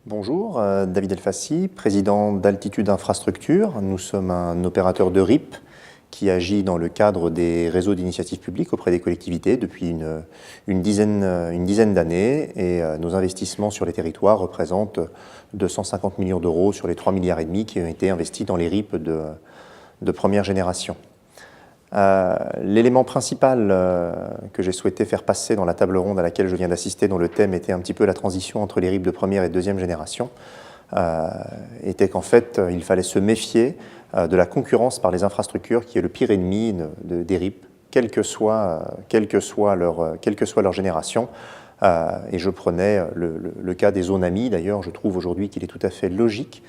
Bonjour, David Elfassi, président d'Altitude Infrastructure. Nous sommes un opérateur de RIP qui agit dans le cadre des réseaux d'initiative publique auprès des collectivités depuis une dizaine d'années, et nos investissements sur les territoires représentent 250 millions d'euros sur les 3,5 milliards qui ont été investis dans les RIP de première génération. L'élément principal que j'ai souhaité faire passer dans la table ronde à laquelle je viens d'assister, dont le thème était un petit peu la transition entre les RIP de première et de deuxième génération, était qu'en fait, il fallait se méfier de la concurrence par les infrastructures, qui est le pire ennemi des RIP, quelle que soit leur génération. Et je prenais le cas des zones AMI. D'ailleurs, je trouve aujourd'hui qu'il est tout à fait logique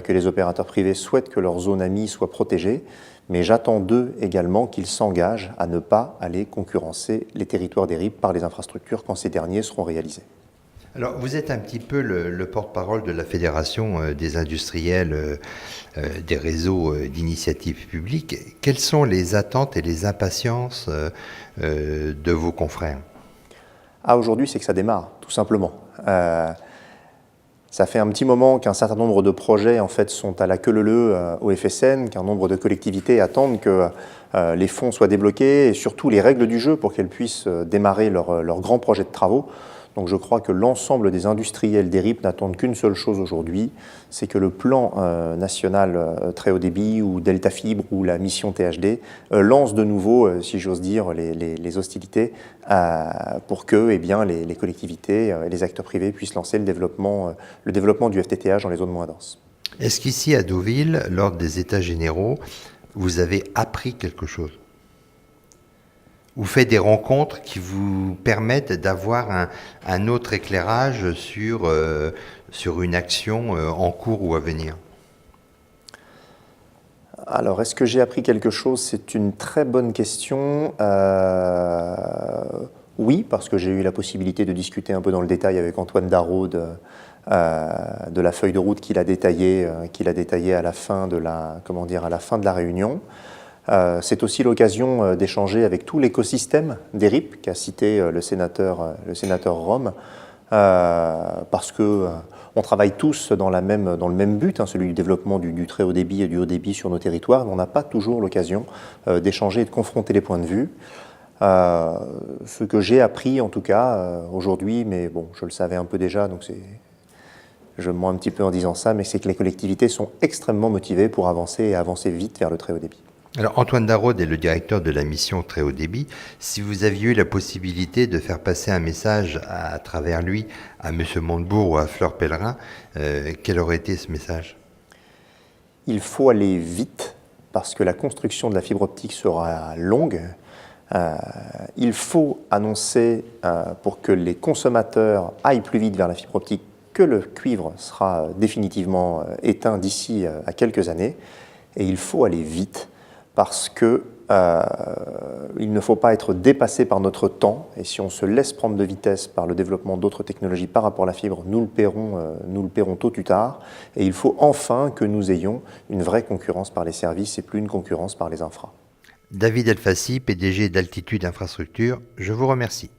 que les opérateurs privés souhaitent que leurs zones AMI soient protégées, mais j'attends d'eux également qu'ils s'engagent à ne pas aller concurrencer les territoires des RIP par les infrastructures quand ces derniers seront réalisés. Alors, vous êtes un petit peu le porte-parole de la Fédération des industriels des réseaux d'initiative publique. Quelles sont les attentes et les impatiences de vos confrères ? Aujourd'hui, c'est que ça démarre, tout simplement. Ça fait un petit moment qu'un certain nombre de projets en fait, sont à la queue leu au FSN, qu'un nombre de collectivités attendent que les fonds soient débloqués et surtout les règles du jeu pour qu'elles puissent démarrer leurs grands projets de travaux. Donc je crois que l'ensemble des industriels des RIP n'attendent qu'une seule chose aujourd'hui, c'est que le plan national très haut débit ou Delta Fibre ou la mission THD lance de nouveau, si j'ose dire, les hostilités pour que les collectivités et les acteurs privés puissent lancer le développement du FTTH dans les zones moins denses. Est-ce qu'ici à Deauville, lors des États généraux, vous avez appris quelque chose ? Vous faites des rencontres qui vous permettent d'avoir un autre éclairage sur une action en cours ou à venir? Alors, est-ce que j'ai appris quelque chose? C'est une très bonne question. Oui, parce que j'ai eu la possibilité de discuter un peu dans le détail avec Antoine Darraud de la feuille de route qu'il a détaillée à la fin de la réunion. C'est aussi l'occasion d'échanger avec tout l'écosystème des RIP qu'a cité le sénateur Rome, parce que on travaille tous dans le même but, celui du développement du très haut débit et du haut débit sur nos territoires, mais on n'a pas toujours l'occasion d'échanger et de confronter les points de vue. Ce que j'ai appris en tout cas aujourd'hui, mais bon, je le savais un peu déjà, donc je me mens un petit peu en disant ça, mais c'est que les collectivités sont extrêmement motivées pour avancer et avancer vite vers le très haut débit. Alors, Antoine Darraud est le directeur de la mission Très haut débit. Si vous aviez eu la possibilité de faire passer un message à travers lui à M. Montebourg ou à Fleur Pellerin, quel aurait été ce message? Il faut aller vite parce que la construction de la fibre optique sera longue. Il faut annoncer pour que les consommateurs aillent plus vite vers la fibre optique que le cuivre sera définitivement éteint d'ici à quelques années. Et il faut aller vite parce que il ne faut pas être dépassé par notre temps, et si on se laisse prendre de vitesse par le développement d'autres technologies par rapport à la fibre, nous le paierons tôt ou tard, et il faut enfin que nous ayons une vraie concurrence par les services et plus une concurrence par les infras. David Elfassi, PDG d'Altitude Infrastructure, je vous remercie.